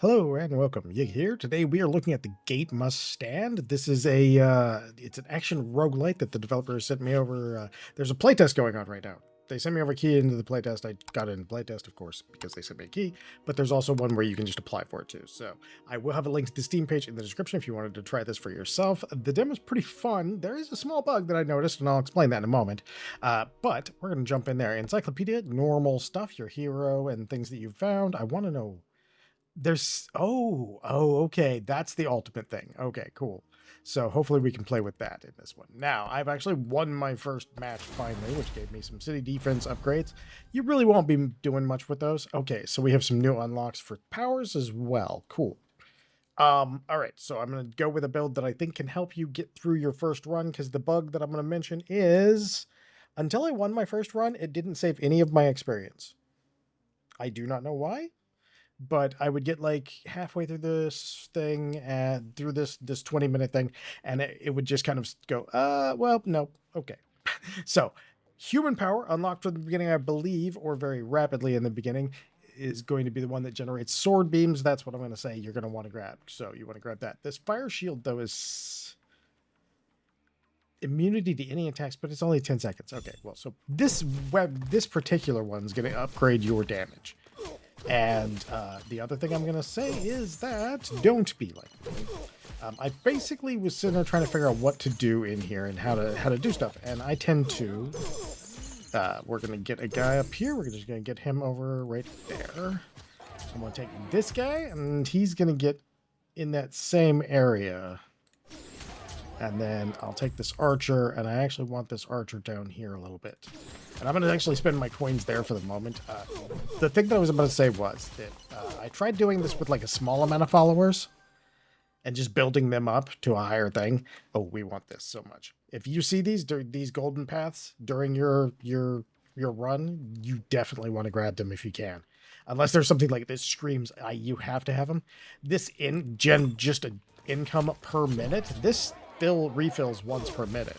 Hello and welcome. Yig here. Today we are looking at the Gate Must Stand. This is it's an action roguelite that the developers sent me over. There's a playtest going on right now. They sent me over a key into the playtest. I got it in playtest, of course, because they sent me a key. But there's also one where you can just apply for it too. So I will have a link to the Steam page in the description if you wanted to try this for yourself. The demo is pretty fun. There is a small bug that I noticed, and I'll explain that in a moment. But we're going to jump in there. Encyclopedia, normal stuff, your hero and things that you've found. I want to know. Okay, that's the ultimate thing. Okay, cool. So hopefully we can play with that in this one. Now, I've actually won my first match finally, which gave me some city defense upgrades. You really won't be doing much with those. Okay, so we have some new unlocks for powers as well. Cool. All right, so I'm going to go with a build that I think can help you get through your first run, because the bug that I'm going to mention is, until I won my first run, it didn't save any of my experience. I do not know why, but I would get like halfway through this thing and through this 20-minute thing, and it would just kind of go, well, no, okay. So human power unlocked from the beginning, I believe, or very rapidly in the beginning, is going to be the one that generates sword beams. That's what I'm going to say you're going to want to grab. So you want to grab that. This fire shield, though, is immunity to any attacks, but it's only 10 seconds. Okay, well, so this particular one's going to upgrade your damage. And the other thing I'm going to say is that don't be like me. I basically was sitting there trying to figure out what to do in here and how to do stuff. And I tend to, we're going to get a guy up here. We're just going to get him over right there. So I'm going to take this guy, and he's going to get in that same area. And then I'll take this archer, and I actually want this archer down here a little bit. And I'm going to actually spend my coins there for the moment. The thing that I was about to say was that I tried doing this with like a small amount of followers and just building them up to a higher thing. Oh, we want this so much. If you see these golden paths during your run, you definitely want to grab them if you can. Unless there's something like this screams, you have to have them. This just an income per minute. This still refills once per minute.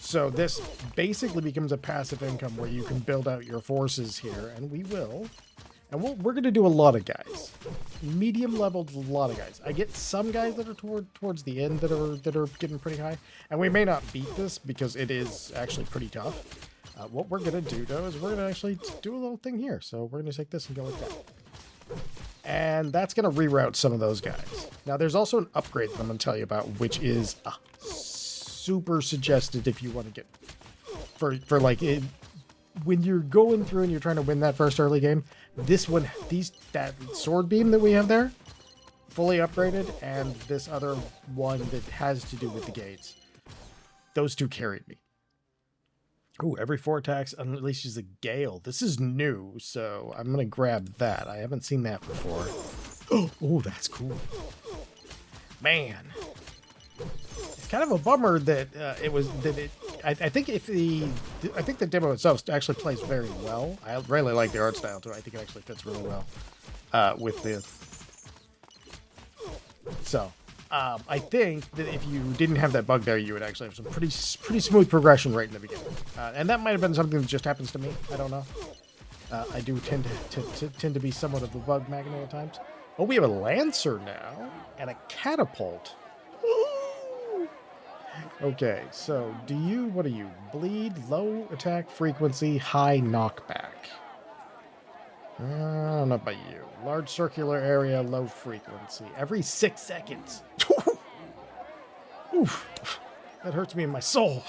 So this basically becomes a passive income where you can build out your forces here, and we will. And we're going to do a lot of guys. Medium leveled, a lot of guys. I get some guys that are towards the end that are getting pretty high, and we may not beat this because it is actually pretty tough. What we're going to do, though, is we're going to actually do a little thing here. So we're going to take this and go like that. And that's going to reroute some of those guys. Now, there's also an upgrade that I'm going to tell you about, which is super suggested if you want to get for like it, when you're going through and you're trying to win that first early game. This one, that sword beam that we have there, fully upgraded, and this other one that has to do with the gates. Those two carried me. Ooh, every 4 attacks unleashes a gale. This is new, so I'm going to grab that. I haven't seen that before. Oh, that's cool. Man. It's kind of a bummer that I think the demo itself actually plays very well. I really like the art style too. I think it actually fits really well with the. So, I think that if you didn't have that bug there, you would actually have some pretty smooth progression right in the beginning. And that might have been something that just happens to me. I don't know. I do tend to be somewhat of a bug magnet at times. Oh, we have a lancer now and a catapult. Okay, so what are you? Bleed, low attack frequency, high knockback. I don't know about you. Large circular area, low frequency. Every 6 seconds. Oof. That hurts me in my soul.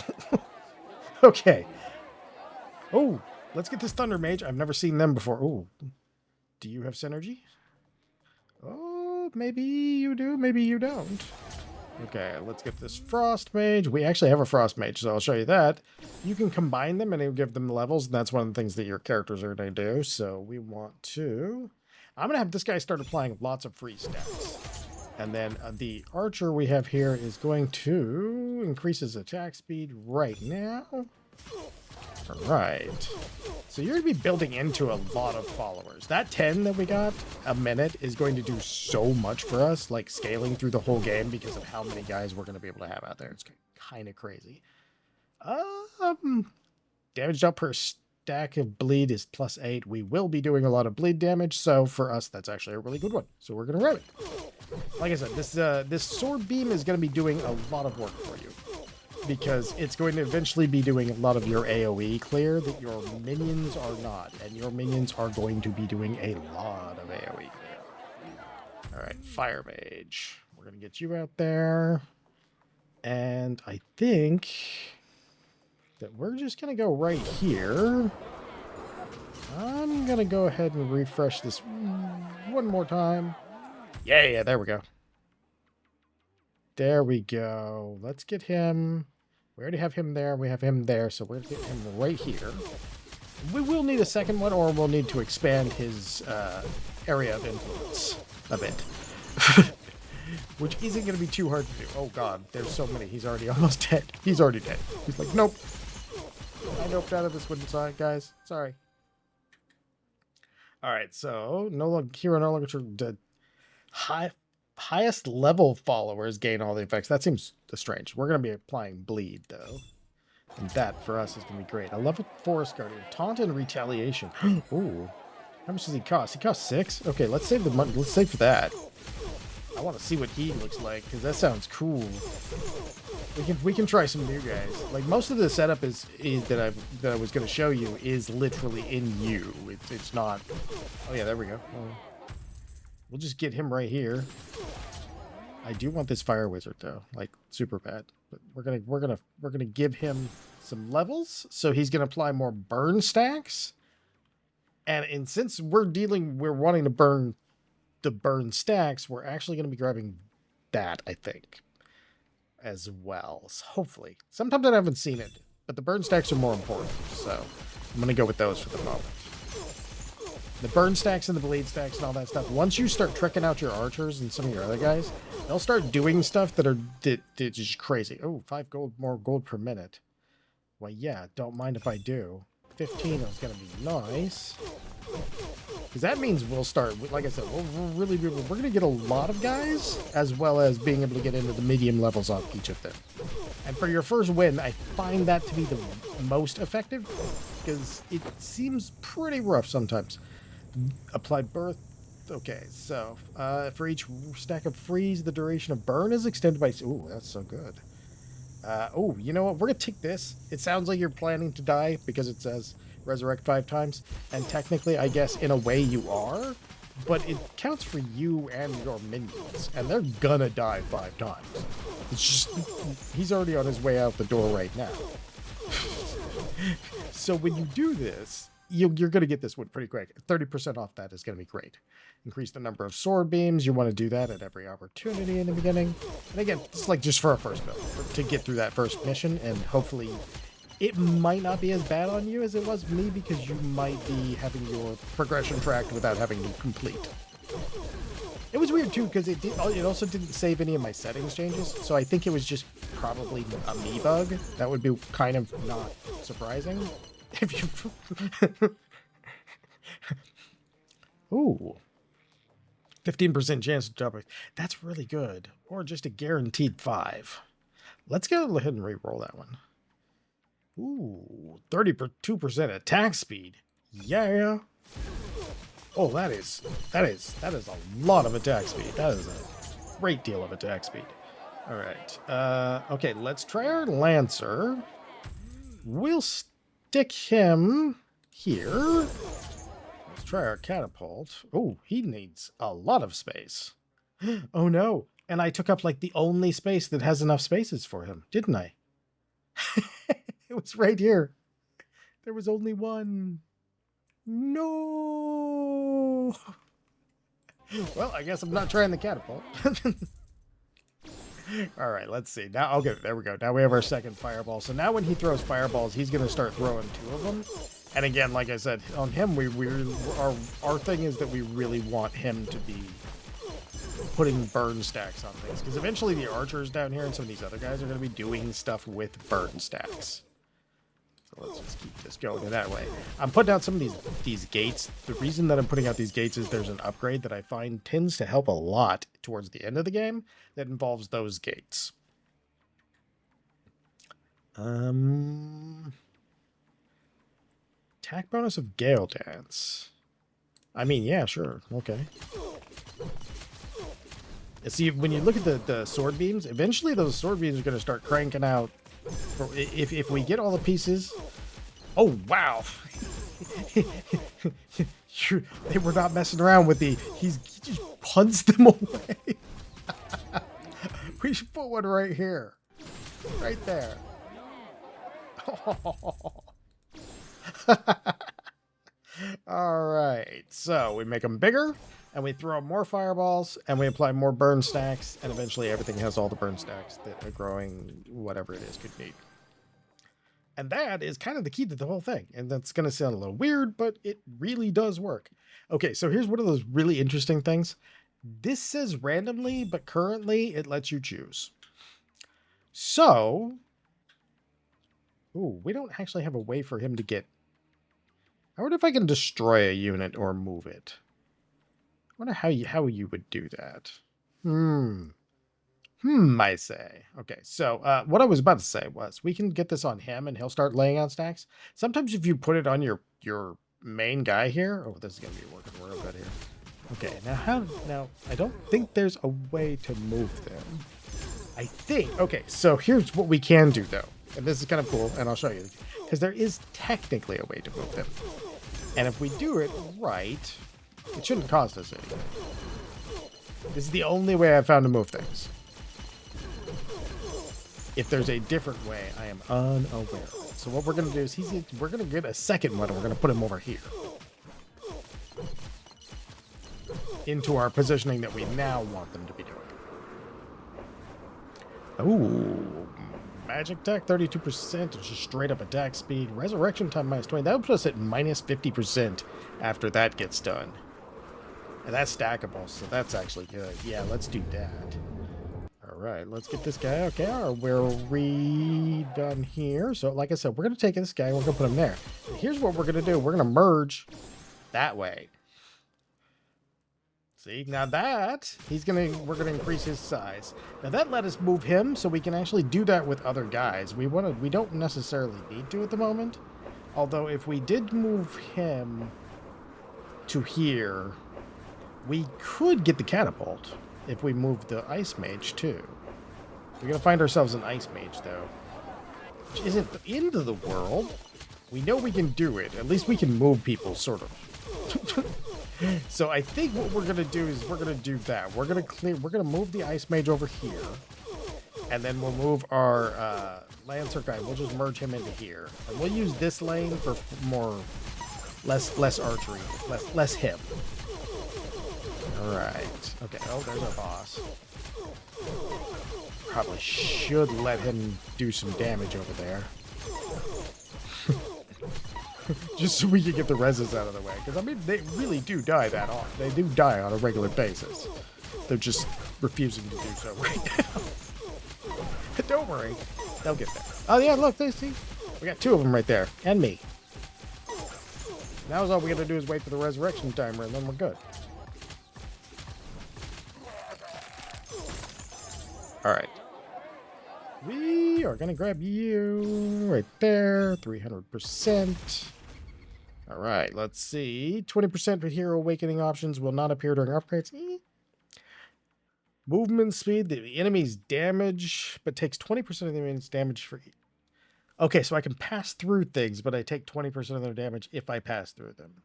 Okay. Oh, let's get this Thunder Mage. I've never seen them before. Oh, do you have synergy? Oh, maybe you do, maybe you don't. Okay, let's get this Frost Mage. We actually have a Frost Mage, so I'll show you that. You can combine them and it'll give them levels, and that's one of the things that your characters are going to do. So we want to... I'm going to have this guy start applying lots of free stats. And then the Archer we have here is going to increase his attack speed right now. All right. So you're going to be building into a lot of followers. That 10 that we got a minute is going to do so much for us, like scaling through the whole game because of how many guys we're going to be able to have out there. It's kind of crazy. Damage out per stack of bleed is +8. We will be doing a lot of bleed damage, so for us, that's actually a really good one. So we're going to grab it. Like I said, this sword beam is going to be doing a lot of work for you, because it's going to eventually be doing a lot of your AoE clear that your minions are not, and your minions are going to be doing a lot of AoE clear. All right, Fire Mage. We're going to get you out there, and I think that we're just going to go right here. I'm going to go ahead and refresh this one more time. Yeah, there we go. There we go. Let's get him. We already have him there. We have him there, so we're going to get him right here. We will need a second one, or we'll need to expand his area of influence a bit. Which isn't going to be too hard to do. Oh god, there's so many. He's already almost dead. He's already dead. He's like, nope. I noped out of this one side, guys. Sorry. Alright, so hero no longer the highest level followers gain all the effects. That seems strange. We're going to be applying bleed, though. And that, for us, is going to be great. A level Forest Guardian. Taunt and Retaliation. Ooh. How much does he cost? He costs 6? Okay, let's save the money. Let's save for that. I want to see what he looks like, because that sounds cool. We can try some new guys. Like, most of the setup is that I was going to show you is literally in you. It's not. Oh yeah, there we go. We'll just get him right here. I do want this Fire Wizard though, like super bad. But we're gonna give him some levels, so he's gonna apply more burn stacks. And since we're wanting to burn the burn stacks, we're actually gonna be grabbing that, I think, as well. So hopefully. Sometimes I haven't seen it, but the burn stacks are more important, so I'm gonna go with those for the moment. The burn stacks and the bleed stacks and all that stuff. Once you start tricking out your archers and some of your other guys, they'll start doing stuff that are just crazy. Oh, 5 more gold per minute. Well, yeah, don't mind if I do. 15 is going to be nice. Because that means we'll start, like I said, we're going to get a lot of guys, as well as being able to get into the medium levels on each of them. And for your first win, I find that to be the most effective, because it seems pretty rough sometimes. Applied birth. Okay, so for each stack of freeze, the duration of burn is extended by... Ooh, that's so good. Oh, you know what? We're going to take this. It sounds like you're planning to die because it says resurrect 5 times. And technically, I guess, in a way you are. But it counts for you and your minions. And they're gonna die 5 times. It's just... He's already on his way out the door right now. So when you do this... You're going to get this one pretty quick. 30% off that is going to be great. Increase the number of sword beams. You want to do that at every opportunity in the beginning. And again, it's like just for a first build, to get through that first mission, and hopefully it might not be as bad on you as it was me, because you might be having your progression tracked without having to complete. It was weird too, because it also didn't save any of my settings changes, so I think it was just probably a me bug. That would be kind of not surprising. If you... Ooh. 15% chance to drop it. That's really good. Or just a guaranteed 5. Let's go ahead and re-roll that one. Ooh. 32% attack speed. Yeah. Oh, that is a lot of attack speed. That is a great deal of attack speed. All right. Okay, let's try our Lancer. We'll stick him here. Let's try our catapult. Oh, he needs a lot of space. Oh no. And I took up like the only space that has enough spaces for him, didn't I? It was right here. There was only one. No. Well, I guess I'm not trying the catapult. All right, let's see. Now, okay, there we go. Now we have our second fireball. So now when he throws fireballs, he's going to start throwing 2 of them. And again, like I said, on him, our thing is that we really want him to be putting burn stacks on things. Because eventually the archers down here and some of these other guys are going to be doing stuff with burn stacks. So let's just keep this going in that way. I'm putting out some of these gates. The reason that I'm putting out these gates is there's an upgrade that I find tends to help a lot towards the end of the game that involves those gates. Attack bonus of Gale Dance. I mean, yeah, sure. Okay. See, when you look at the sword beams, eventually those sword beams are going to start cranking out. If we get all the pieces... Oh, wow. They were not messing around with the... He just punts them away. We should put one right here. Right there. All right. So we make them bigger, and we throw more fireballs, and we apply more burn stacks, and eventually everything has all the burn stacks that a growing whatever it is could need. And that is kind of the key to the whole thing. And that's going to sound a little weird, but it really does work. Okay, so here's one of those really interesting things. This says randomly, but currently it lets you choose. So, ooh, we don't actually have a way for him to get... I wonder if I can destroy a unit or move it. I wonder how you would do that. I say. Okay, so what I was about to say was we can get this on him and he'll start laying out stacks. Sometimes if you put it on your main guy here... Oh, this is going to be working real good here. Okay, now I don't think there's a way to move them. I think... Okay, so here's what we can do, though. And this is kind of cool, and I'll show you. Because there is technically a way to move them. And if we do it right, it shouldn't cost us anything. This is the only way I've found to move things. If there's a different way, I am unaware. So what we're going to do is we're going to get a second one, and we're going to put him over here. Into our positioning that we now want them to be doing. Ooh, magic attack 32%, it's just straight up attack speed. Resurrection time -20. That would put us at -50% after that gets done. And that's stackable, so that's actually good. Yeah, let's do that. All right, let's get this guy. Okay, we're redone here. So like I said, we're going to take this guy and we're going to put him there. And here's what we're going to do. We're going to merge that way. See, now that we're gonna increase his size. Now that let us move him, so we can actually do that with other guys. We don't necessarily need to at the moment. Although if we did move him to here, we could get the catapult if we move the ice mage too. We're gonna find ourselves an ice mage though, which isn't the end of the world. We know we can do it. At least we can move people, sort of. So I think what we're gonna do is we're gonna do that. We're gonna move the ice mage over here, and then we'll move our lancer guy. We'll just merge him into here, and we'll use this lane for less archery, less him. All right. Okay. Oh, there's our boss. Probably should let him do some damage over there. Just so we can get the reses out of the way. Because, I mean, they really do die that often. They do die on a regular basis. They're just refusing to do so right now. Don't worry. They'll get there. Oh, yeah, look. They see. We got two of them right there. And me. Now all we got to do is wait for the resurrection timer, and then we're good. All right. We are going to grab you right there. 300%. All right, let's see. 20% for hero awakening options will not appear during upgrades. Movement speed, the enemy's damage, but takes 20% of the enemy's damage for... Okay, so I can pass through things, but I take 20% of their damage if I pass through them.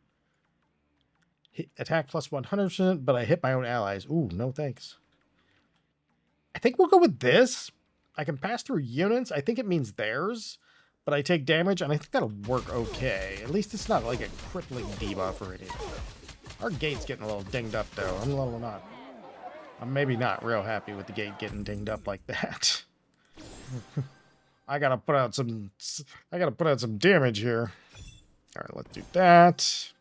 Attack plus 100%, but I hit my own allies. Ooh, no thanks. I think we'll go with this. I can pass through units. I think it means theirs, but I take damage, and I think that'll work okay. At least it's not like a crippling debuff or anything. Our gate's getting a little dinged up, though. I'm maybe not real happy with the gate getting dinged up like that. I gotta put out some damage here. All right, let's do that.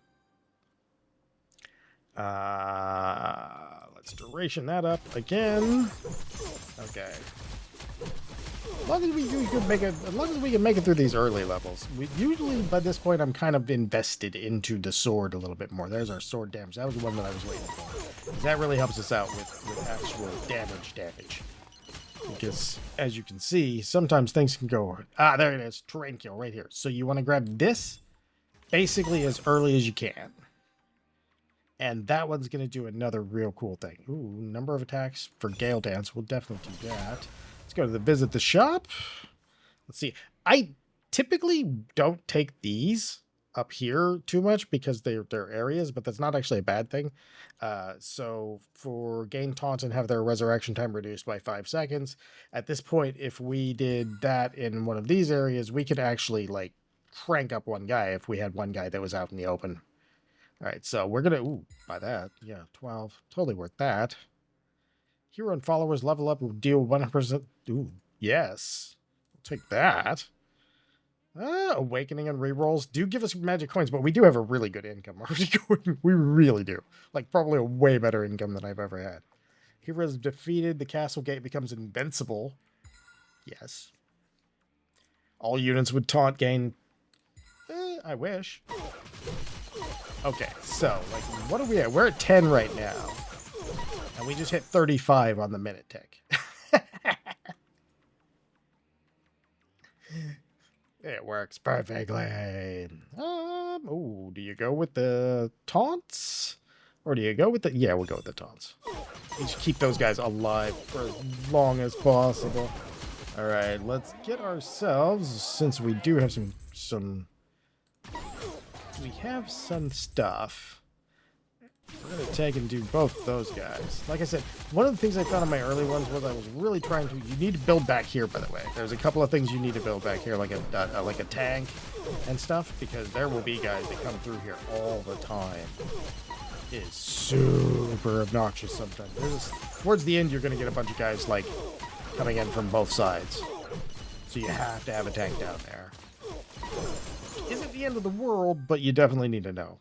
Let's duration that up again. Okay. As long as we can make it through these early levels. Usually by this point I'm kind of invested into the sword a little bit more. There's our sword damage. That was the one that I was waiting for. That really helps us out with actual damage. Because as you can see, sometimes things can go... Ah, there it is. Terrain kill right here. So you want to grab this basically as early as you can. And that one's going to do another real cool thing. Ooh, number of attacks for Gale Dance. We'll definitely do that. Let's go to the visit the shop. Let's see. I typically don't take these up here too much because they're areas, but that's not actually a bad thing. So for gain taunt and have their resurrection time reduced by 5 seconds, at this point, if we did that in one of these areas, we could actually like crank up one guy if we had one guy that was out in the open. All right, so we're going to, buy that. Yeah, 12. Totally worth that. Hero and followers level up will deal 100%. Ooh, yes. We'll take that. Awakening and rerolls do give us magic coins, but we do have a really good income already going. We really do. Like, probably a way better income than I've ever had. Hero is defeated. The castle gate becomes invincible. Yes. All units with taunt gain. I wish. Okay, so, like, what are we at? We're at 10 right now. And we just hit 35 on the minute tick. It works perfectly. Do you go with the taunts? Or do you go with the... Yeah, we'll go with the taunts. We should keep those guys alive for as long as possible. Alright, let's get ourselves, since we do have some... We have some stuff. We're going to take and do both those guys. Like I said, one of the things I found on my early ones was I was really trying to... You need to build back here, by the way. There's a couple of things you need to build back here, like a tank and stuff, because there will be guys that come through here all the time. It is super obnoxious sometimes. Towards the end, you're going to get a bunch of guys, like, coming in from both sides. So you have to have a tank down there. Isn't the end of the world, but you definitely need to know.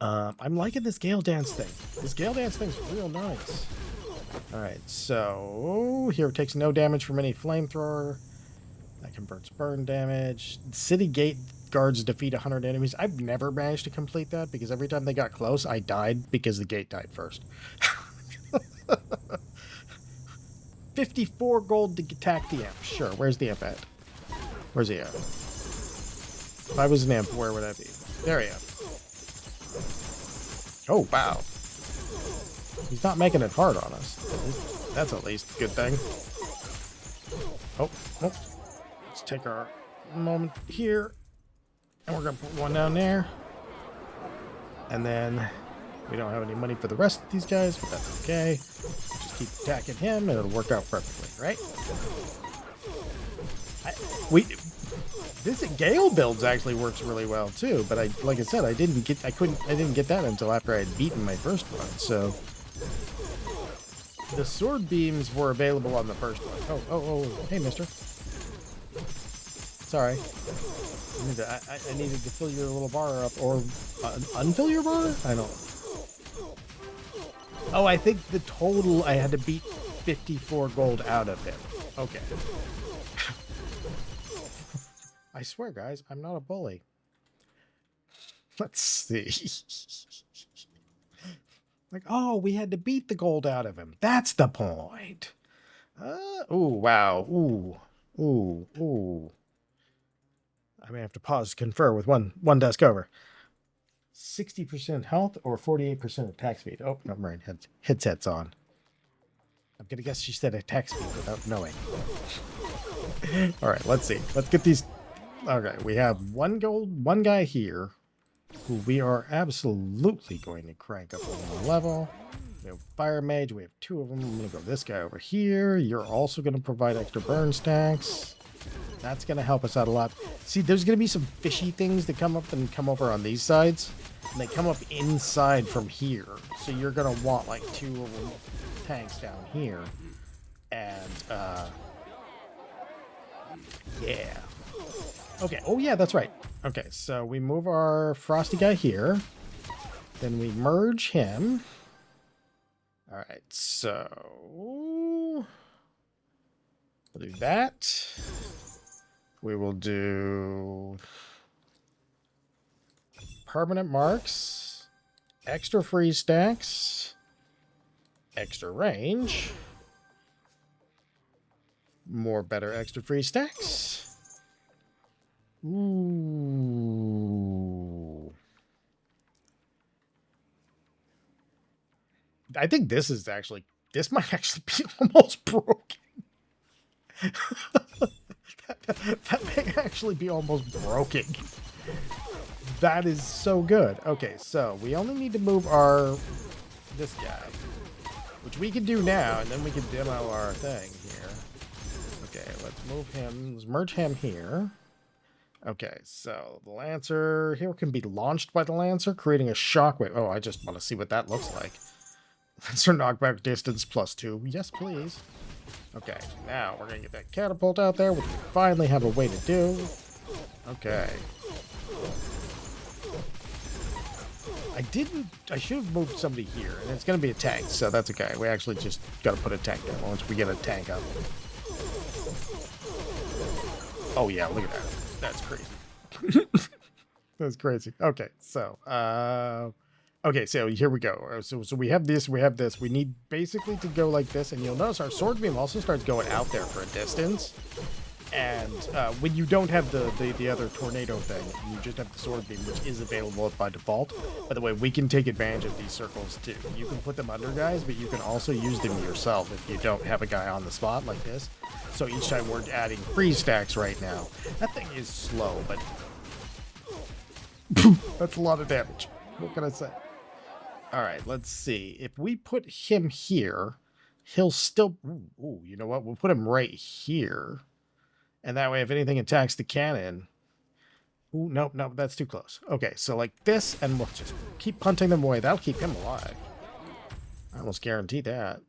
I'm liking this Gale Dance thing. This Gale Dance thing's real nice. Alright, so... Here takes no damage from any flamethrower. That converts burn damage. City gate guards defeat 100 enemies. I've never managed to complete that because every time they got close, I died because the gate died first. 54 gold to attack the imp. Sure, where's the imp at? Where's he at? If I was an imp, where would I be? There he is. Oh, wow. He's not making it hard on us. That's at least a good thing. Oh. Let's take our moment here. And we're going to put one down there. And then we don't have any money for the rest of these guys, but that's okay. Just keep attacking him and it'll work out perfectly, right? This Gale builds actually works really well too, but like I said, I didn't get that until after I had beaten my first one. So the sword beams were available on the first one. Oh, hey, mister. Sorry. I needed to fill your little bar up, or unfill your bar? I don't. Oh, I think the total I had to beat 54 gold out of him. Okay. I swear, guys, I'm not a bully. Let's see. Like, oh, we had to beat the gold out of him. That's the point. Ooh, wow. Ooh. I may have to pause to confer with one desk over. 60% health or 48% attack speed. Oh, no, mind. Headset's on. I'm going to guess she said attack speed without knowing. All right, let's see. Let's get these... Okay, we have one guy here who we are absolutely going to crank up one level. We have Fire Mage. We have two of them. I'm going to go this guy over here. You're also going to provide extra burn stacks. That's going to help us out a lot. See, there's going to be some fishy things that come up and come over on these sides. And they come up inside from here. So you're going to want like two of them tanks down here. And, yeah. Okay, oh yeah, that's right. Okay, so we move our frosty guy here. Then we merge him. Alright, so... we'll do that. We will do... permanent marks. Extra freeze stacks. Extra range. More better extra freeze stacks. Ooh. I think this might actually be almost broken. that may actually be almost broken. That is so good. Okay, so we only need to move this guy, which we can do now, and then we can demo our thing here. Okay, let's move him. Let's merge him here. Okay, so the Lancer here can be launched by the Lancer, creating a shockwave. Oh, I just want to see what that looks like. Lancer knockback distance +2. Yes, please. Okay, now we're going to get that catapult out there, which we finally have a way to do. Okay. I should have moved somebody here, and it's going to be a tank, so that's okay. We actually just got to put a tank there once we get a tank up. Oh, yeah, look at that. That's crazy. That's crazy. Okay, so, okay, so here we go. So we have this, we have this. We need basically to go like this, and you'll notice our sword beam also starts going out there for a distance. And when you don't have the other tornado thing, you just have the sword beam, which is available by default. By the way, we can take advantage of these circles too. You can put them under guys, but you can also use them yourself if you don't have a guy on the spot like this. So each time we're adding freeze stacks right now. That thing is slow, but that's a lot of damage. What can I say? All right, let's see. If we put him here, he'll still... Ooh, you know what? We'll put him right here. And that way, if anything attacks the cannon... Ooh, nope, that's too close. Okay, so like this, and we'll just keep punting them away. That'll keep him alive. I almost guarantee that.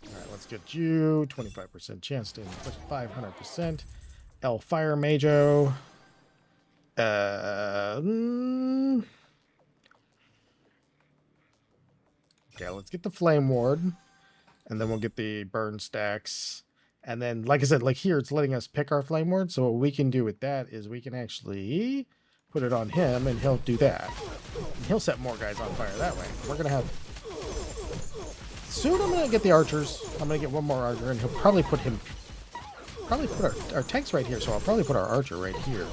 All right, let's get you. 25% chance to inflict 500%. El Fire Majo. Okay, let's get the Flame Ward. And then we'll get the burn stacks. And then, like I said, like here, it's letting us pick our Flame Ward. So what we can do with that is we can actually put it on him, and he'll do that. And he'll set more guys on fire that way. We're going to have... Soon I'm going to get the archers. I'm going to get one more archer, and he'll probably put him... Probably put our tanks right here, so I'll probably put our archer right here.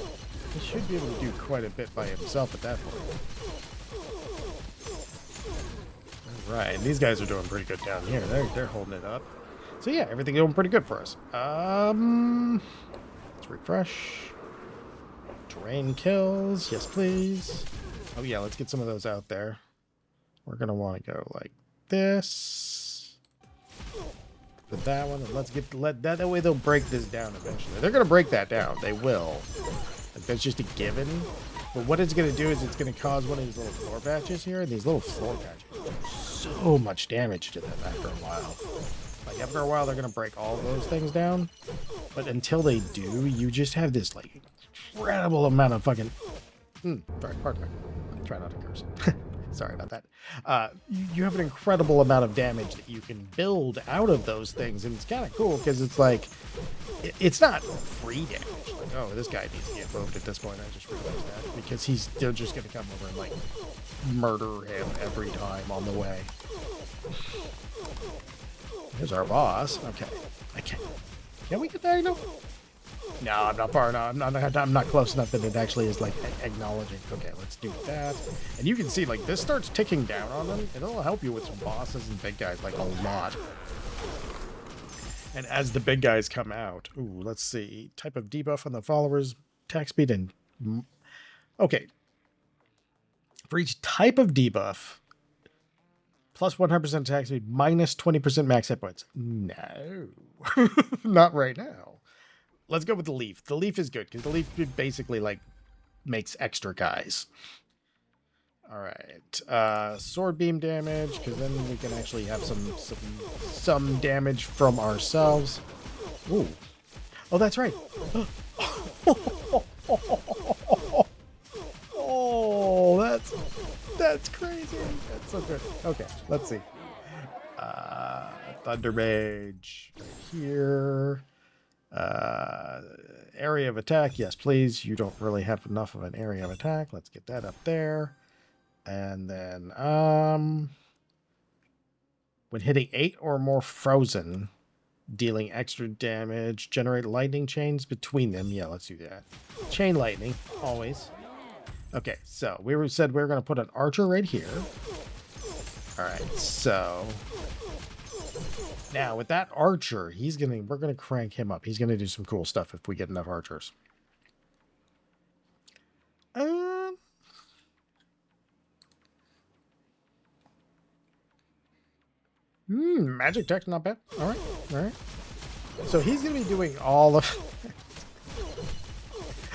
He should be able to do quite a bit by himself at that point. Right, and these guys are doing pretty good down here. They're holding it up. So yeah, everything going pretty good for us. Let's refresh. Terrain kills, yes please. Oh yeah, let's get some of those out there. We're gonna want to go like this. With that one, and let's get that way they'll break this down eventually. They're gonna break that down. They will. Like, that's just a given. But what it's going to do is it's going to cause one of these little floor patches here. And these little floor patches do so much damage to them after a while. Like, after a while, they're going to break all of those things down. But until they do, you just have this, like, incredible amount of fucking... sorry, pardon me. Try not to curse. Sorry about that. You have an incredible amount of damage that you can build out of those things. And it's kind of cool because it's like... It's not free damage. Like, oh, this guy needs to get moved at this point. I just realized that. Because they're just going to come over and, like, murder him every time on the way. Here's our boss. Okay. I can't... Can we get there, you know? No, I'm not far enough. I'm not close enough that it actually is, like, acknowledging. Okay, let's do that. And you can see, like, this starts ticking down on them. And it'll help you with some bosses and big guys, like, a lot. And as the big guys come out, ooh, let's see. Type of debuff on the followers, attack speed, and... Okay. For each type of debuff, plus 100% attack speed, minus 20% max hit points. No. Not right now. Let's go with the leaf. The leaf is good, because the leaf basically, like, makes extra guys. Alright. Sword beam damage, because then we can actually have some damage from ourselves. Ooh. Oh, that's right. Oh, that's crazy. That's so good. Okay, let's see. Thunder Mage right here. Area of attack, yes please. You don't really have enough of an area of attack. Let's get that up there. And then when hitting 8 or more frozen, dealing extra damage, generate lightning chains between them. Yeah, let's do that. Chain lightning, always. Okay, so said we were going to put an archer right here. All right, so now with that archer, we're gonna crank him up. He's gonna do some cool stuff if we get enough archers. Magic tech, not bad. All right, all right. So he's gonna be doing all of.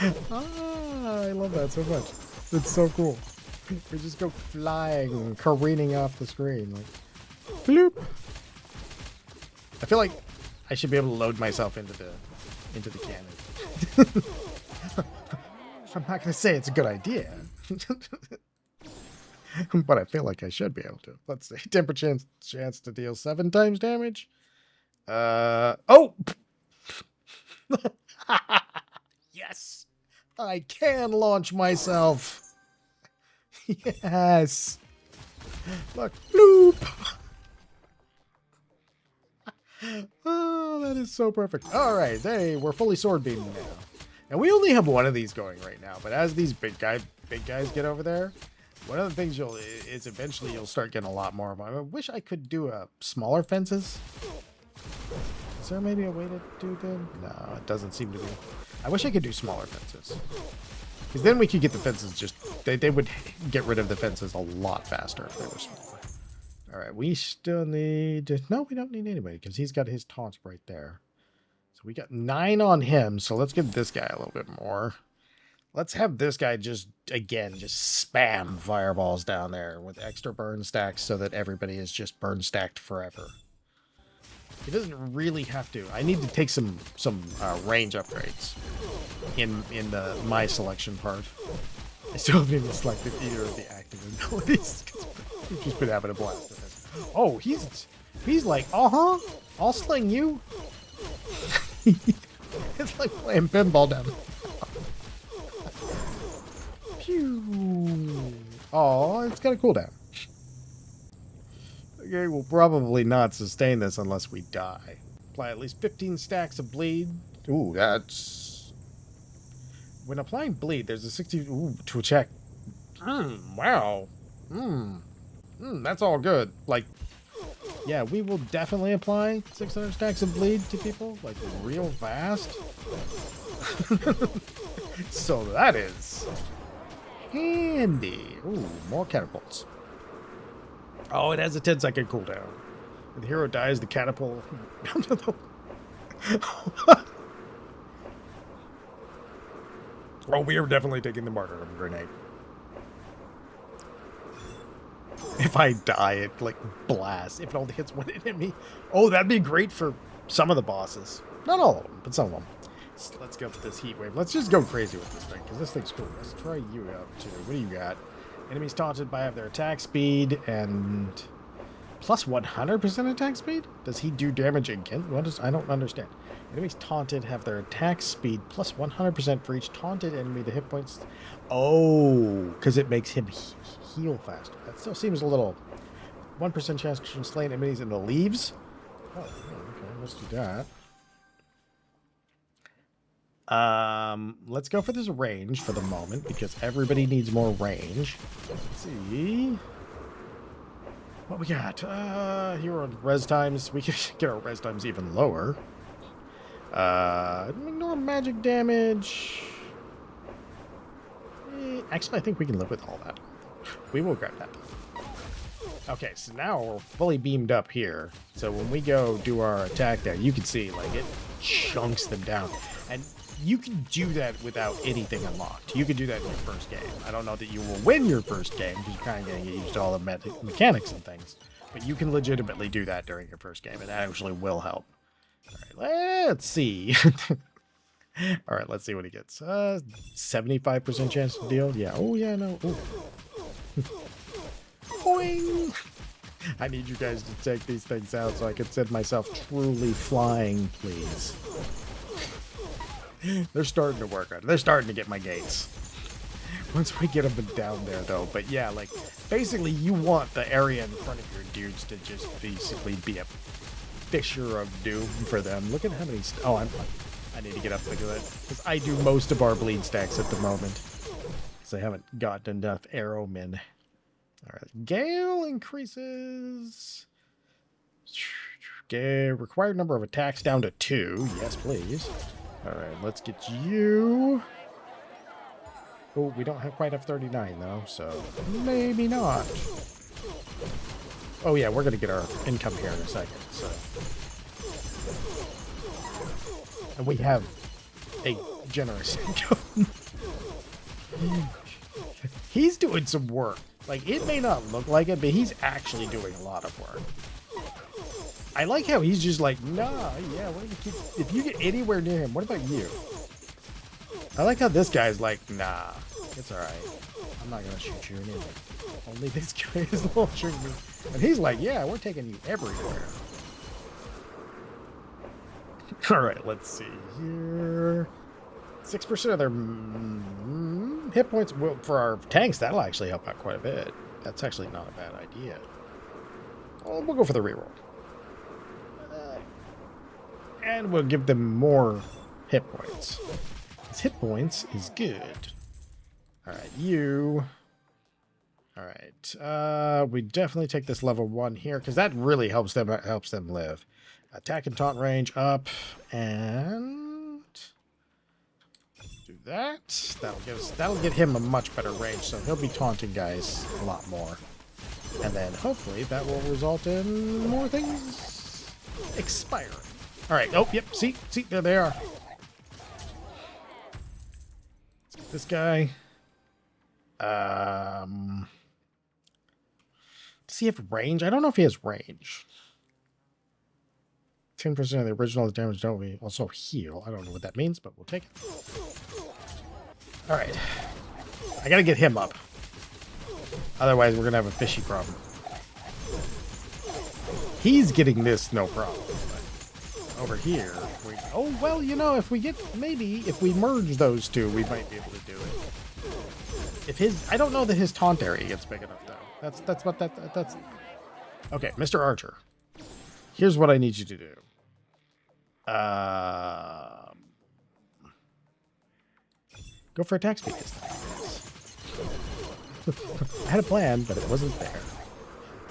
I love that so much. It's so cool. We just go flying, careening off the screen, like, bloop. I feel like I should be able to load myself into the cannon. I'm not gonna say it's a good idea, but I feel like I should be able to. Let's see, 10% chance to deal 7 times damage. Oh, yes, I can launch myself. Yes. Look, bloop. Oh, that is so perfect. All right, hey, we're fully sword beamed now, and we only have one of these going right now. But as these big guys get over there, one of the things is eventually you'll start getting a lot more of them. I wish I could do smaller fences. Is there maybe a way to do them? No, it doesn't seem to be. I wish I could do smaller fences. Because then we could get the fences they would get rid of the fences a lot faster if they were smaller. All right, we still need... No, we don't need anybody because he's got his taunts right there. So we got 9 on him, so let's give this guy a little bit more. Let's have this guy just spam fireballs down there with extra burn stacks so that everybody is just burn stacked forever. He doesn't really have to. I need to take some range upgrades in the my selection part. I still haven't even selected either of the active abilities. We've just been having a blast with this. Oh, he's like, I'll sling you. It's like playing pinball down there. Pew. Oh, it's got a cooldown. Okay, we'll probably not sustain this unless we die. Apply at least 15 stacks of bleed. Ooh, that's... When applying bleed, there's a 60... Ooh, to check. Wow. That's all good. Like, yeah, we will definitely apply 600 stacks of bleed to people, like, real fast. So that is handy. Ooh, more catapults. Oh, it has a 10-second cooldown. When the hero dies, the catapult... Oh, we are definitely taking the martyrdom grenade. If I die, it, like, blasts. If it only hits one enemy. Oh, that'd be great for some of the bosses. Not all of them, but some of them. So let's go for this heat wave. Let's just go crazy with this thing, because this thing's cool. Let's try you out, too. What do you got? Enemies taunted by have their attack speed and plus 100% attack speed? Does he do damage again? I don't understand. Enemies taunted have their attack speed plus 100% for each taunted enemy. The hit points. Oh, because it makes him heal faster. That still seems a little. 1% chance to slay enemies in the leaves. Oh, okay. Let's do that. Let's go for this range for the moment because everybody needs more range. Let's see what we got. Here on res times, we can get our res times even lower. Ignore magic damage. Actually, I think we can live with all that. We will grab that. Okay, so now we're fully beamed up here. So when we go do our attack there, you can see like it chunks them down. And you can do that without anything unlocked. You can do that in your first game. I don't know that you will win your first game because you're kind of going to get used to all the mechanics and things. But you can legitimately do that during your first game, and that actually will help. All right, let's see. All right, let's see what he gets. 75% chance to deal. Yeah. Oh, yeah, no. Ooh. Boing! I need you guys to take these things out so I can send myself truly flying, please. They're starting to work on it. They're starting to get my gates. Once we get them down there, though. But yeah, like, basically you want the area in front of your dudes to just basically be a fissure of doom for them. Look at how many... Oh, I need to get up. Look at that. Because I do most of our bleed stacks at the moment. Because I haven't gotten enough arrow men. Alright. Gale increases... Okay, required number of attacks down to 2. Yes, please. Alright, let's get you... Oh, we don't quite have 39, though, so maybe not. Oh, yeah, we're going to get our income here in a second, so... And we have a generous income. He's doing some work. Like, it may not look like it, but he's actually doing a lot of work. I like how he's just like, nah, yeah, we're gonna keep... If you get anywhere near him, what about you? I like how this guy's like, nah, it's alright. I'm not gonna shoot you anyway. Only this guy is launching me. And he's like, yeah, we're taking you everywhere. Alright, let's see here. 6% of their hit points. Well, for our tanks, that'll actually help out quite a bit. That's actually not a bad idea. Well, we'll go for the reroll. And we'll give them more hit points. His hit points is good. Alright, you. Alright. We definitely take this level 1 here, because that really helps them live. Attack and taunt range up, and do that. That'll get him a much better range, so he'll be taunting guys a lot more. And then hopefully that will result in more things expiring. All right. Oh, yep. See, there they are. Let's get this guy. Does he have range? I don't know if he has range. 10% of the original damage, don't we? Also heal. I don't know what that means, but we'll take it. All right. I got to get him up. Otherwise, we're going to have a fishy problem. He's getting this no problem. But over here, oh, well, you know, if we merge those two, we might be able to do it. I don't know that his taunt area gets big enough, though. That's okay, Mr. Archer. Here's what I need you to do. Go for attack speed this time. I had a plan, but it wasn't there.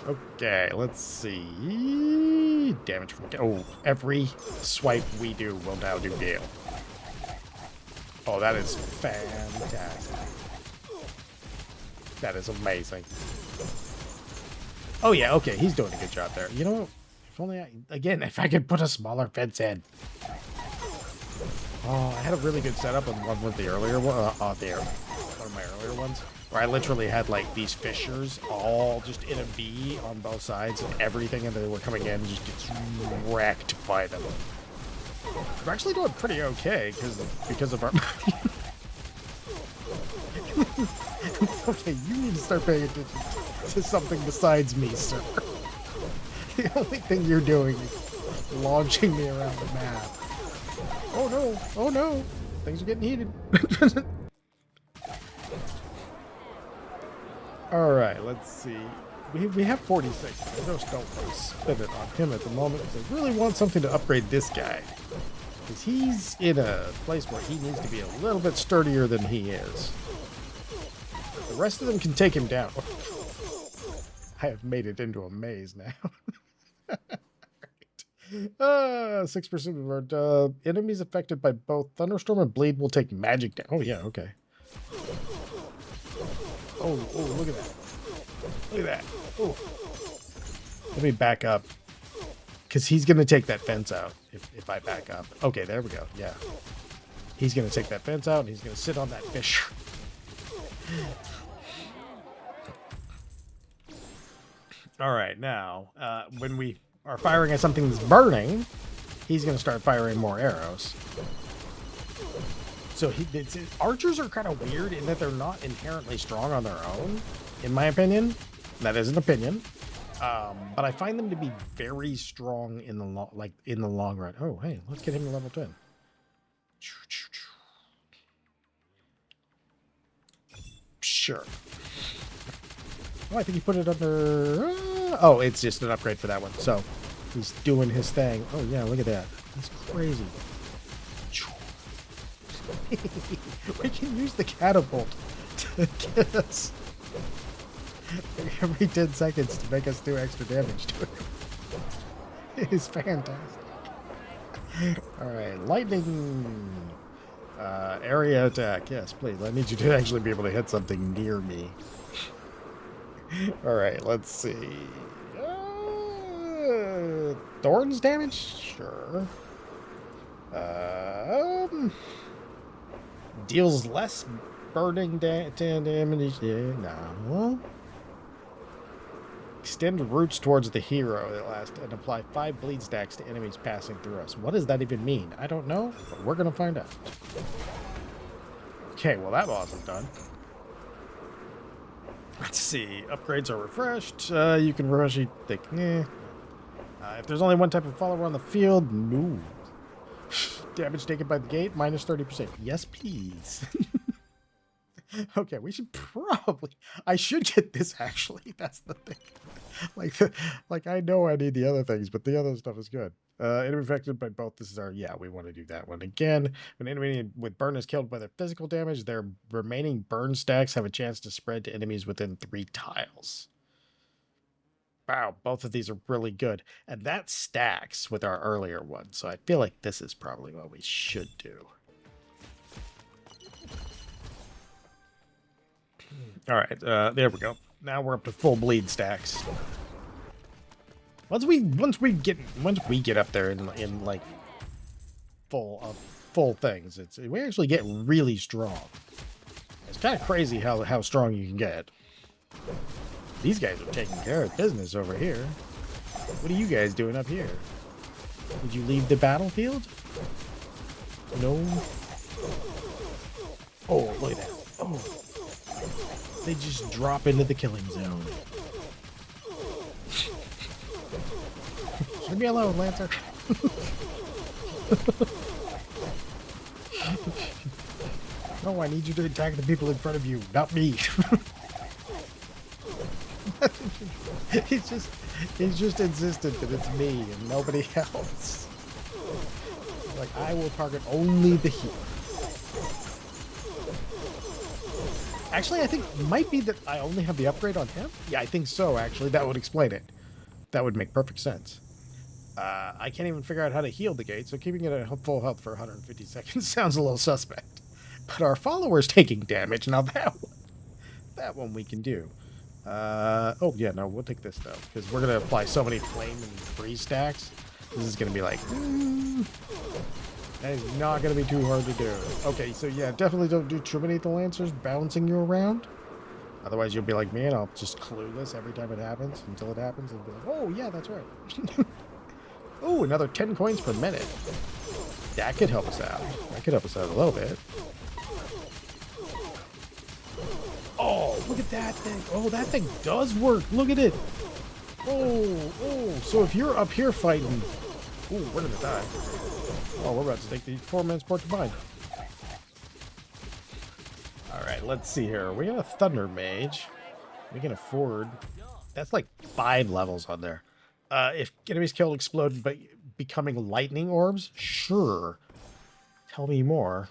Okay, let's see. Damage from... Oh, every swipe we do will now do Gale. Oh, that is fantastic. That is amazing. Oh, yeah, okay, he's doing a good job there. You know what? If only if I could put a smaller fence in. Oh, I had a really good setup on one of the earlier one of my earlier ones, where I literally had like these fissures all just in a V on both sides, and everything that they were coming in just gets wrecked by them. We're actually doing pretty okay because of our. Okay, you need to start paying attention to something besides me, sir. The only thing you're doing is launching me around the map. Oh no! Oh no! Things are getting heated. Alright, let's see. We have 46. I just don't want to spend it on him at the moment because I really want something to upgrade this guy. Because he's in a place where he needs to be a little bit sturdier than he is. The rest of them can take him down. I have made it into a maze now. 6% of our enemies affected by both Thunderstorm and Bleed will take magic damage. Oh, yeah, okay. Oh, look at that. Look at that. Oh. Let me back up. Because he's going to take that fence out if I back up. Okay, there we go. Yeah. He's going to take that fence out, and he's going to sit on that fish. All right, now, when we are firing at something that's burning, he's going to start firing more arrows. So archers are kind of weird in that they're not inherently strong on their own, in my opinion. That is an opinion. But I find them to be very strong in the long run. Oh, hey, let's get him to level 10. Sure. Oh, I think you put it under... oh, it's just an upgrade for that one. So He's doing his thing. Oh yeah, look at that. That's crazy. We can use the catapult to get us every 10 seconds to make us do extra damage to it. It is fantastic. Alright, lightning area attack. Yes, please. I need you to actually be able to hit something near me. Alright, let's see. Thorns damage? Sure. Deals less burning damage. Yeah, no. Extend roots towards the hero that last and apply 5 bleed stacks to enemies passing through us. What does that even mean? I don't know, but we're gonna find out. Okay, well that boss is done. Let's see. Upgrades are refreshed. You can refresh it. If there's only one type of follower on the field, no. Damage taken by the gate, minus 30%. Yes, please. Okay, we should probably... I should get this, actually. That's the thing. Like I know I need the other things, but the other stuff is good. Enemy affected by both. This is our... Yeah, we want to do that one. Again, when an enemy with burn is killed by their physical damage, their remaining burn stacks have a chance to spread to enemies within 3 tiles. Wow, both of these are really good. And that stacks with our earlier one, so I feel like this is probably what we should do. All right, there we go. Now we're up to full bleed stacks. Once we get up there in like full things, we actually get really strong. It's kind of crazy how strong you can get. These guys are taking care of business over here. What are you guys doing up here? Did you leave the battlefield? No. Oh, look at that. Oh. They just drop into the killing zone. Leave me alone, Lancer. No, I need you to attack the people in front of you, not me. He's just insistent that it's me and nobody else. Like, I will target only the healer. Actually, I think it might be that I only have the upgrade on him. Yeah, I think so, actually. That would explain it. That would make perfect sense. I can't even figure out how to heal the gate, so keeping it at full health for 150 seconds sounds a little suspect. But our follower's taking damage. Now that one we can do. Oh, yeah, no, we'll take this, though, because we're going to apply so many flame and freeze stacks. This is going to be like... that is not going to be too hard to do. Okay, so yeah, definitely don't do Terminate the Lancers bouncing you around. Otherwise, you'll be like me, and I'll just clueless every time it happens until it happens, and be like, oh, yeah, that's right. Oh, another 10 coins per minute. That could help us out. That could help us out a little bit. Oh, look at that thing. Oh, that thing does work. Look at it. Oh, so if you're up here fighting... Oh, we're going to die. Oh, we're about to take the 4 minutes port to bind. Alright, let's see here. We got a Thunder Mage. We can afford... That's like 5 levels on there. If enemies killed explode by becoming lightning orbs? Sure. Tell me more.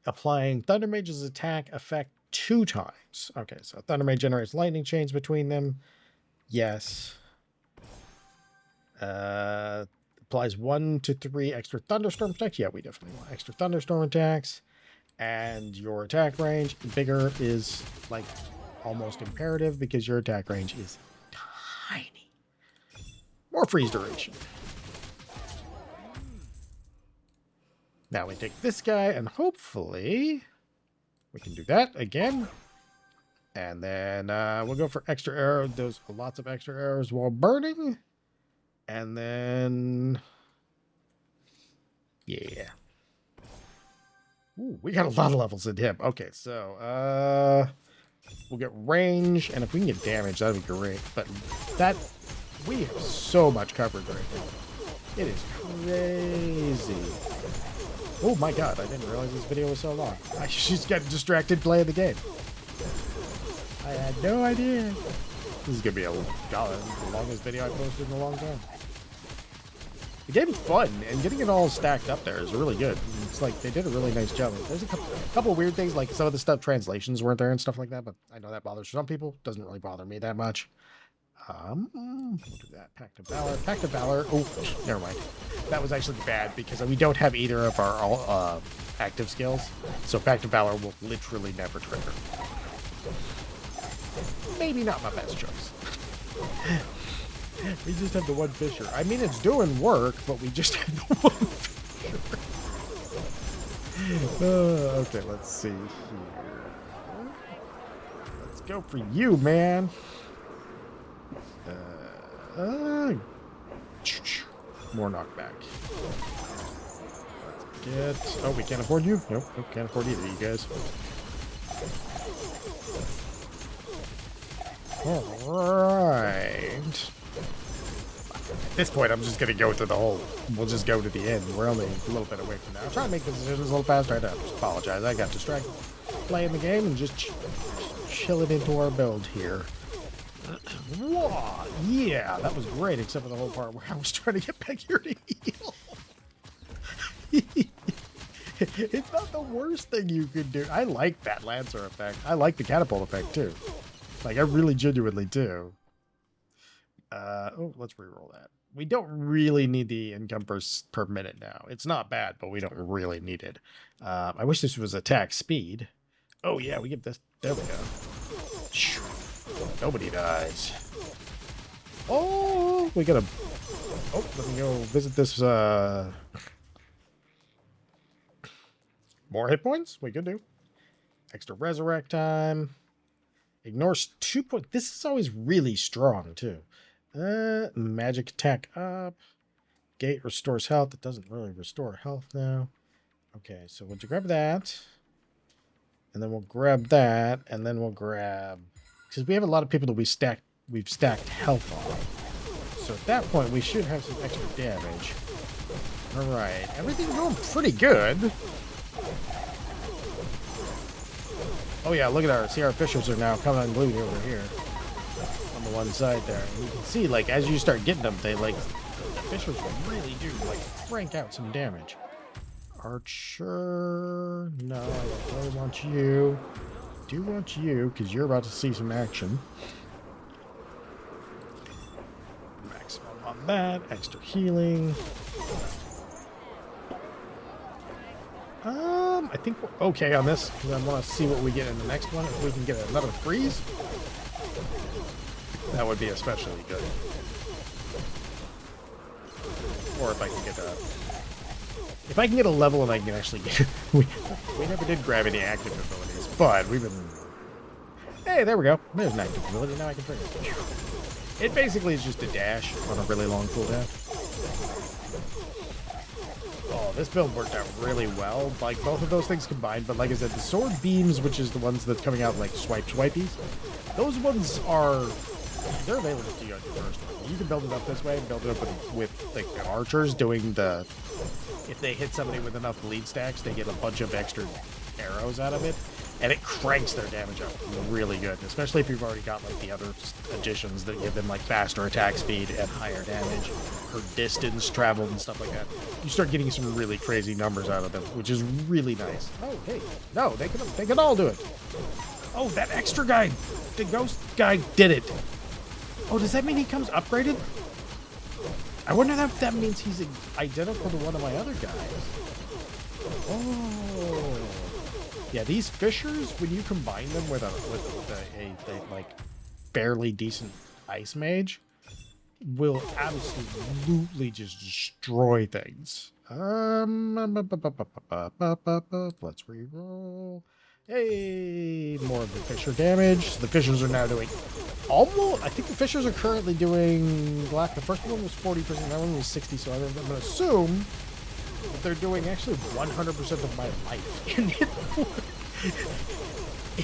Applying Thunder Mage's attack effect 2 times. Okay, so Thunder Mage generates lightning chains between them. Yes. Applies 1 to 3 extra thunderstorm attacks. Yeah, we definitely want extra thunderstorm attacks. And your attack range bigger is like almost imperative because your attack range is tiny. More freeze duration. Now we take this guy and hopefully we can do that again. And then we'll go for extra arrows. There's lots of extra arrows while burning. And then, yeah. Ooh, we got a lot of levels in him. Okay, so we'll get range, and if we can get damage, that'd be great. But we have so much coverage right now. It is crazy. Oh my god, I didn't realize this video was so long. I just got distracted playing the game. I had no idea. This is gonna be the longest video I've posted in a long time. The game's fun, and getting it all stacked up there is really good. It's like they did a really nice job. There's a couple weird things, like some of the stuff translations weren't there and stuff like that, but I know that bothers some people. Doesn't really bother me that much. We'll do that. Pact of Valor. Pact of Valor. Oh, never mind. That was actually bad because we don't have either of our active skills, so Pact of Valor will literally never trigger. Maybe not my best choice. We just have the one fisher. I mean, it's doing work, but we just have the one fisher. Okay, let's see here. Let's go for you, man. More knockback. Let's get... Oh, we can't afford you? Nope, can't afford either, you guys. Alright. At this point, I'm just going to go to the whole... We'll just go to the end. We're only a little bit away from that. I'm trying to make the decisions a little faster. I apologize. I got distracted playing the game and just chill it into our build here. Whoa, yeah, that was great, except for the whole part where I was trying to get back here to heal. It's not the worst thing you could do. I like that Lancer effect. I like the catapult effect, too. Like, I really genuinely do. Oh, let's reroll that. We don't really need the income per minute now. It's not bad, but we don't really need it. I wish this was attack speed. Oh, yeah, we get this. There we go. Nobody dies. Oh, we gotta... Oh, let me go visit this, More hit points? We could do. Extra resurrect time. Ignores 2 points. This is always really strong, too. Magic attack up. Gate restores health. It doesn't really restore health now. Okay, so we'll grab that. And then we'll grab that. And then we'll grab... Because we have a lot of people that we've stacked health on. So at that point, we should have some extra damage. Alright, everything's going pretty good. Oh yeah, look at our... See, our fishers are now coming unglued over here. On the one side there. And you can see, like, as you start getting them, they, like... The fishers really do, like, crank out some damage. Archer... No, I don't really want you. Do want you, because you're about to see some action. Maximum on that. Extra healing. I think we're okay on this, because I want to see what we get in the next one. If we can get another freeze, that would be especially good. Or if I can get a... If I can get a level and I can actually get... we never did grab any active abilities, but we've been... Hey, there we go. There's an active ability. Now I can trigger it. It basically is just a dash on a really long cooldown. Oh, this build worked out really well. Like, both of those things combined, but like I said, the sword beams, which is the ones that's coming out like swipies, those ones are... They're available to you on your first one. You can build it up this way and build it up with like, the archers doing the... If they hit somebody with enough bleed stacks, they get a bunch of extra arrows out of it. And it cranks their damage up really good, especially if you've already got like the other additions that give them like faster attack speed and higher damage, or distance traveled and stuff like that. You start getting some really crazy numbers out of them, which is really nice. Oh, hey, no, they can all do it. Oh, that extra guy, the ghost guy, did it. Oh, does that mean he comes upgraded? I wonder if that means he's identical to one of my other guys. Oh. Yeah, these fishers, when you combine them with a like barely decent ice mage, will absolutely just destroy things. Let's reroll. Hey, more of the fisher damage. The fishers are now doing almost... I think the fishers are currently doing... Black. The first one was 40%, that one was 60%, so I'm going to assume that they're doing actually 100% of my life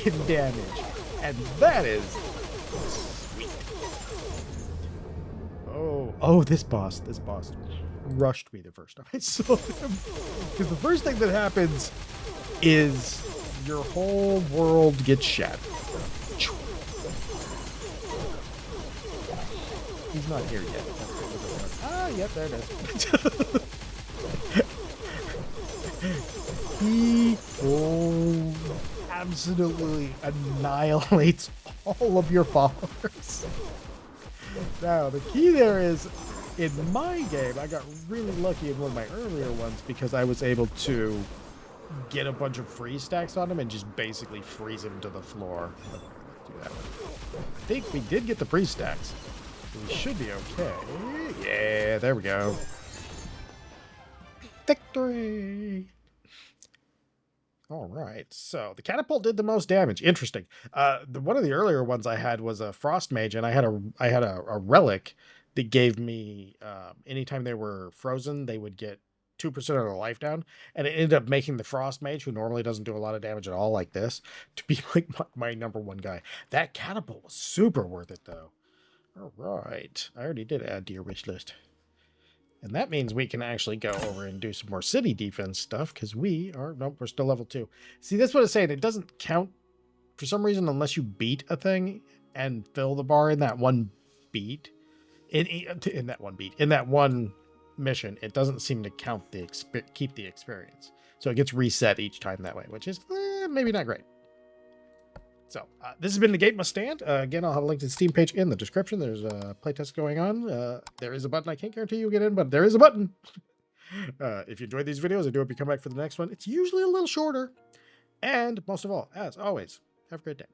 in damage. And that is sweet. Oh, this boss rushed me the first time I saw him. Because the first thing that happens is your whole world gets shattered. He's not here yet. Ah, yep, there it is. He absolutely annihilates all of your followers. Now, the key there is, in my game, I got really lucky in one of my earlier ones because I was able to get a bunch of freeze stacks on him and just basically freeze him to the floor. Do that one. I think we did get the freeze stacks. We should be okay. Yeah, there we go. Victory! All right, so the catapult did the most damage. Interesting. One of the earlier ones I had was a frost mage, and I had a relic that gave me anytime they were frozen, they would get 2% of their life down, and it ended up making the frost mage, who normally doesn't do a lot of damage at all like this, to be like my number one guy. That catapult was super worth it, though. All right, I already did add to your wish list. And that means we can actually go over and do some more city defense stuff, because nope, we're still level 2. See, that's what it's saying. It doesn't count for some reason unless you beat a thing and fill the bar in that one beat. In that one mission, it doesn't seem to count keep the experience. So it gets reset each time that way, which is maybe not great. So this has been The Gate Must Stand. Again, I'll have a link to the Steam page in the description. There's a playtest going on. There is a button. I can't guarantee you'll get in, but there is a button. If you enjoyed these videos, I do hope you come back for the next one. It's usually a little shorter. And most of all, as always, have a great day.